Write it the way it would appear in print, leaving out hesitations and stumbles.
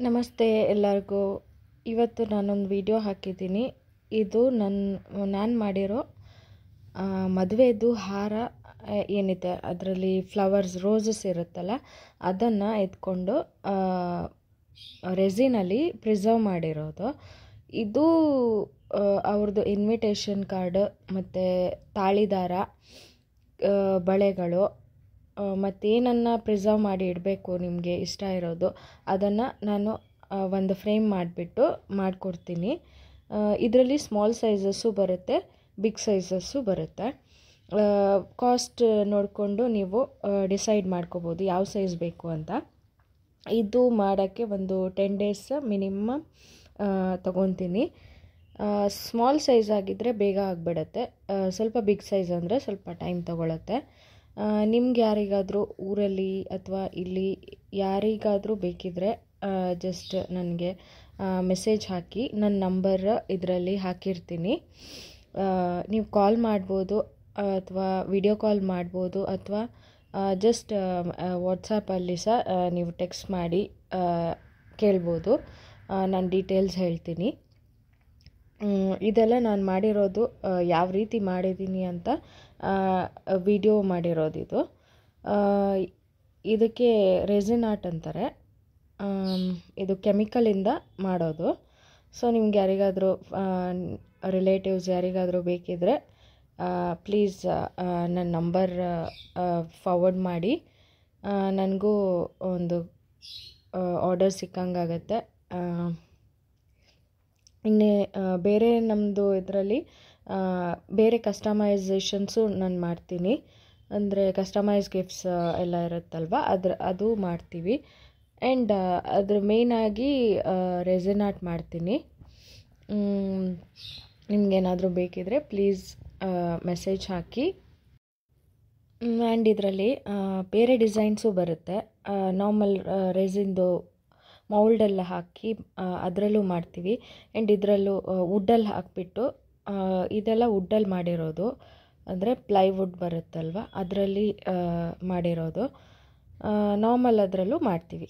ನಮಸ್ತೆ ಎಲ್ಲರಿಗೂ. ಇವತ್ತು ನಾನೊಂದು ವಿಡಿಯೋ ಹಾಕಿದ್ದೀನಿ. ಇದು ನಾನು ಮಾಡಿರೋ ಮದುವೆದು ಹಾರ ಏನಿದೆ ಅದರಲ್ಲಿ ಫ್ಲವರ್ಸ್ ರೋಸಸ್ ಇರುತ್ತಲ್ಲ ಅದನ್ನು ಎತ್ಕೊಂಡು ರೆಸಿನಲ್ಲಿ ಪ್ರಿಸರ್ವ್ ಮಾಡಿರೋದು. ಇದು ಅವ್ರದ್ದು ಇನ್ವಿಟೇಷನ್ ಕಾರ್ಡ್ ಮತ್ತು ತಾಳಿದಾರ, ಬಳೆಗಳು ಮತ್ತೇನನ್ನು ಪ್ರಿಸರ್ವ್ ಮಾಡಿ ಇಡಬೇಕು ನಿಮಗೆ ಇಷ್ಟ ಇರೋದು ಅದನ್ನು ನಾನು ಒಂದು ಫ್ರೇಮ್ ಮಾಡಿಬಿಟ್ಟು ಮಾಡಿಕೊಡ್ತೀನಿ. ಇದರಲ್ಲಿ ಸ್ಮಾಲ್ ಸೈಜಸ್ಸು ಬರುತ್ತೆ, ಬಿಗ್ ಸೈಜಸ್ಸು ಬರುತ್ತೆ. ಕಾಸ್ಟ್ ನೋಡಿಕೊಂಡು ನೀವು ಡಿಸೈಡ್ ಮಾಡ್ಕೋಬೋದು ಯಾವ ಸೈಜ್ ಬೇಕು ಅಂತ. ಇದು ಮಾಡೋಕ್ಕೆ ಒಂದು 10 days ಮಿನಿಮಮ್ ತೊಗೊತೀನಿ. ಸ್ಮಾಲ್ ಸೈಜ್ ಆಗಿದ್ದರೆ ಬೇಗ ಆಗಿಬಿಡುತ್ತೆ, ಸ್ವಲ್ಪ ಬಿಗ್ ಸೈಜ್ ಅಂದರೆ ಸ್ವಲ್ಪ ಟೈಮ್ ತೊಗೊಳುತ್ತೆ. ನಿಮ್ಗೆ ಯಾರಿಗಾದರೂ ಊರಲ್ಲಿ ಅಥವಾ ಇಲ್ಲಿ ಯಾರಿಗಾದರೂ ಬೇಕಿದ್ದರೆ ಜಸ್ಟ್ ನನಗೆ ಮೆಸೇಜ್ ಹಾಕಿ, ನನ್ನ ನಂಬರ್ ಇದರಲ್ಲಿ ಹಾಕಿರ್ತೀನಿ. ನೀವು ಕಾಲ್ ಮಾಡ್ಬೋದು ಅಥವಾ ವಿಡಿಯೋ ಕಾಲ್ ಮಾಡ್ಬೋದು ಅಥವಾ ಜಸ್ಟ್ ವಾಟ್ಸಪ್ಪಲ್ಲಿ ಸಹ ನೀವು ಟೆಕ್ಸ್ಟ್ ಮಾಡಿ ಕೇಳ್ಬೋದು. ನಾನು ಡೀಟೇಲ್ಸ್ ಹೇಳ್ತೀನಿ. ಇದೆಲ್ಲ ನಾನು ಮಾಡಿರೋದು ಯಾವ ರೀತಿ ಮಾಡಿದ್ದೀನಿ ಅಂತ ವಿಡಿಯೋ ಮಾಡಿರೋದಿದು. ಇದಕ್ಕೆ ರೆಸಿನ್ ಆರ್ಟ್ ಅಂತಾರೆ. ಇದು ಕೆಮಿಕಲಿಂದ ಮಾಡೋದು. ಸೊ ನಿಮ್ಗೆ ಯಾರಿಗಾದರೂ ರಿಲೇಟಿವ್ಸ್ ಯಾರಿಗಾದರೂ ಬೇಕಿದ್ದರೆ ಪ್ಲೀಸ್ ನನ್ನ ನಂಬರ್ ಫಾರ್ವರ್ಡ್ ಮಾಡಿ. ನನಗೂ ಒಂದು ಆರ್ಡರ್ ಸಿಕ್ಕಂಗಾಗತ್ತೆ. ಇನ್ನೇ ಬೇರೆ ನಮ್ಮದು ಇದರಲ್ಲಿ ಬೇರೆ ಕಸ್ಟಮೈಸೇಷನ್ಸು ನಾನು ಮಾಡ್ತೀನಿ. ಅಂದರೆ ಕಸ್ಟಮೈಸ್ ಗಿಫ್ಟ್ಸ್ ಎಲ್ಲ ಇರುತ್ತಲ್ವ, ಅದು ಮಾಡ್ತೀವಿ. ಆ್ಯಂಡ್ ಅದ್ರ ಮೇಯ್ನಾಗಿ ರೆಸಿನ್ ಆರ್ಟ್ ಮಾಡ್ತೀನಿ. ನಿಮಗೇನಾದರೂ ಬೇಕಿದ್ದರೆ ಪ್ಲೀಸ್ ಮೆಸೇಜ್ ಹಾಕಿ. ಆ್ಯಂಡ್ ಇದರಲ್ಲಿ ಬೇರೆ ಡಿಸೈನ್ಸು ಬರುತ್ತೆ. ನಾರ್ಮಲ್ ರೆಸಿನ್ದು ಮೌಲ್ಡೆಲ್ಲ ಹಾಕಿ ಅದರಲ್ಲೂ ಮಾಡ್ತೀವಿ. ಆ್ಯಂಡ್ ಇದರಲ್ಲೂ ವುಡ್ಡಲ್ಲಿ ಹಾಕಿಬಿಟ್ಟು, ಇದೆಲ್ಲ ವುಡ್ಡಲ್ಲಿ ಮಾಡಿರೋದು, ಅಂದರೆ ಪ್ಲೈವುಡ್ ಬರುತ್ತಲ್ವ ಅದರಲ್ಲಿ ಮಾಡಿರೋದು. ನಾರ್ಮಲ್ ಅದರಲ್ಲೂ ಮಾಡ್ತೀವಿ.